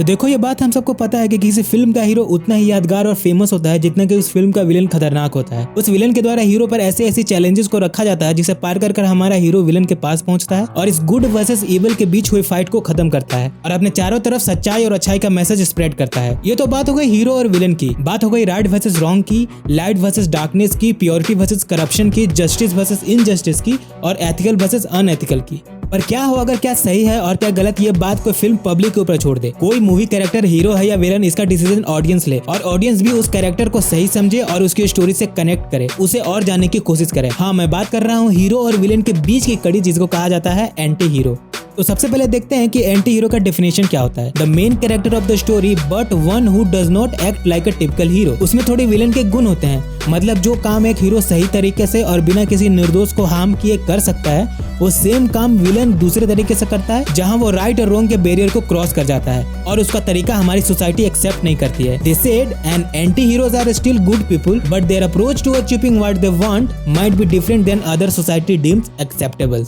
तो देखो ये बात हम सबको पता है कि किसी फिल्म का हीरो उतना ही यादगार और फेमस होता है जितना कि उस फिल्म का विलन खतरनाक होता है। उस विलन के द्वारा हीरो पर ऐसे ऐसे चैलेंजेस को रखा जाता है जिसे पार कर हमारा हीरो विलन के पास पहुंचता है और इस गुड वर्सेस इविल के बीच हुई फाइट को खत्म करता है और अपने चारों तरफ सच्चाई और अच्छाई का मैसेज स्प्रेड करता है। ये तो बात हो गई हीरो और विलन की। बात हो गई राइट वर्सेस रॉन्ग की, लाइट वर्सेस डार्कनेस की, प्योरिटी वर्सेस करप्शन की, जस्टिस वर्सेस इनजस्टिस की और एथिकल वर्सेस अनएथिकल की। पर क्या हो अगर क्या सही है और क्या गलत, ये बात कोई फिल्म पब्लिक के ऊपर छोड़ दे। कोई मूवी कैरेक्टर हीरो है या विलन, इसका डिसीजन ऑडियंस ले और ऑडियंस भी उस कैरेक्टर को सही समझे और उसकी स्टोरी से कनेक्ट करे, उसे और जानने की कोशिश करे। हाँ, मैं बात कर रहा हूँ हीरो और विलन के बीच की कड़ी जिसको कहा जाता है एंटी हीरो। तो सबसे पहले देखते हैं कि एंटी हीरो का डेफिनेशन क्या होता है। The main character of the story but one who does not act like a typical hero. उसमें थोड़े विलन के गुण होते हैं, मतलब जो काम एक हीरो सही तरीके से और बिना किसी निर्दोष को हार्म किए कर सकता है, वो सेम काम विलन दूसरे तरीके से करता है, जहां वो राइट और रॉन्ग के बैरियर को क्रॉस कर जाता है और उसका तरीका हमारी सोसाइटी एक्सेप्ट नहीं करती है। They said and anti-heroes are still good people, but their approach to achieving what they want might be different than other society deems acceptable।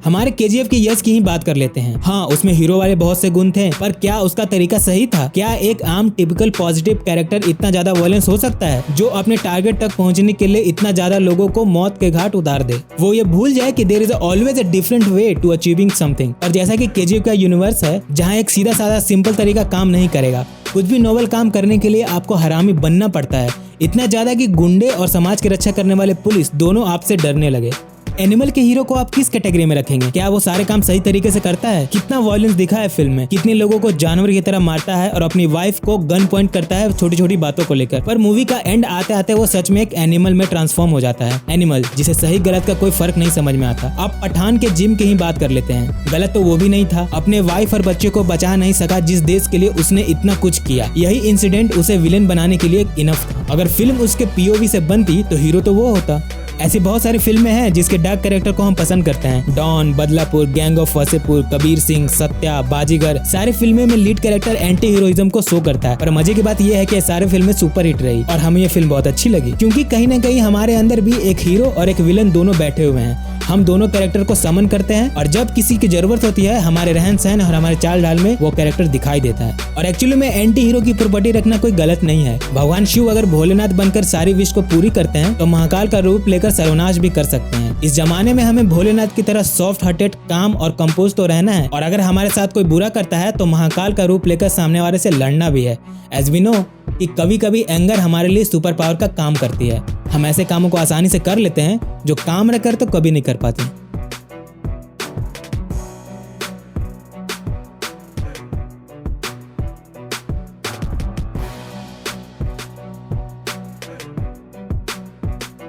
हमारे केजीएफ की यश की ही बात कर लेते हैं। हाँ, उसमें हीरो वाले बहुत से गुण थे, पर क्या उसका तरीका सही था? क्या एक आम टिपिकल पॉजिटिव कैरेक्टर इतना ज्यादा वायलेंस हो सकता है जो अपने टारगेट तक पहुंचने के लिए इतना ज्यादा लोगों को मौत के घाट उतार दे? वो ये भूल जाए कि there is always a different way to achieving something. और जैसा कि केजीएफ का यूनिवर्स है जहाँ एक सीधा साधा सिंपल तरीका काम नहीं करेगा, कुछ भी नोबल काम करने के लिए आपको हरामी बनना पड़ता है, इतना ज्यादा कि गुंडे और समाज की रक्षा करने वाले पुलिस दोनों आपसे डरने लगे। एनिमल के हीरो को आप किस कैटेगरी में रखेंगे? क्या वो सारे काम सही तरीके से करता है? कितना वायलेंस दिखा है फिल्म में, कितने लोगों को जानवर की तरह मारता है और अपनी वाइफ को गन पॉइंट करता है छोटी छोटी बातों को लेकर। पर मूवी का एंड आते आते वो सच में एक एनिमल में ट्रांसफॉर्म हो जाता है। एनिमल जिसे सही गलत का कोई फर्क नहीं समझ में आता। अब पठान के जिम की ही बात कर लेते हैं। गलत तो वो भी नहीं था, अपने वाइफ और बच्चे को बचा नहीं सका जिस देश के लिए उसने इतना कुछ किया। यही इंसिडेंट उसे विलेन बनाने के लिए इनफ था। अगर फिल्म उसके पीओवी से बनती तो हीरो तो वो होता। ऐसी बहुत सारी फिल्में हैं जिसके डार्क कैरेक्टर को हम पसंद करते हैं। डॉन, बदलापुर, गैंग ऑफ वासेपुर, कबीर सिंह, सत्या, बाजीगर, सारी फिल्में में लीड कैरेक्टर एंटी हीरोइज्म को शो करता है। पर मजे की बात यह है कि सारी फिल्में सुपर हिट रही और हमें ये फिल्म बहुत अच्छी लगी, क्योंकि कहीं ना कहीं हमारे अंदर भी एक हीरो और एक विलन दोनों बैठे हुए हैं। हम दोनों कैरेक्टर को समन करते हैं और जब किसी की जरूरत होती है हमारे रहन सहन और हमारे चाल ढाल में वो कैरेक्टर दिखाई देता है। और एक्चुअली में एंटी हीरो की प्रॉपर्टी रखना कोई गलत नहीं है। भगवान शिव अगर भोलेनाथ बनकर सारी विश को पूरी करते हैं तो महाकाल का रूप लेकर सर्वनाश भी कर सकते हैं। इस जमाने में हमें भोलेनाथ की तरह सॉफ्ट हार्टेड, काम और कंपोज तो रहना है, और अगर हमारे साथ कोई बुरा करता है तो महाकाल का रूप लेकर सामने वाले से लड़ना भी है। एज वी नो कि कभी कभी एंगर हमारे लिए सुपर पावर का काम करती है। हम ऐसे कामों को आसानी से कर लेते हैं जो काम न कर तो कभी नहीं कर पाते।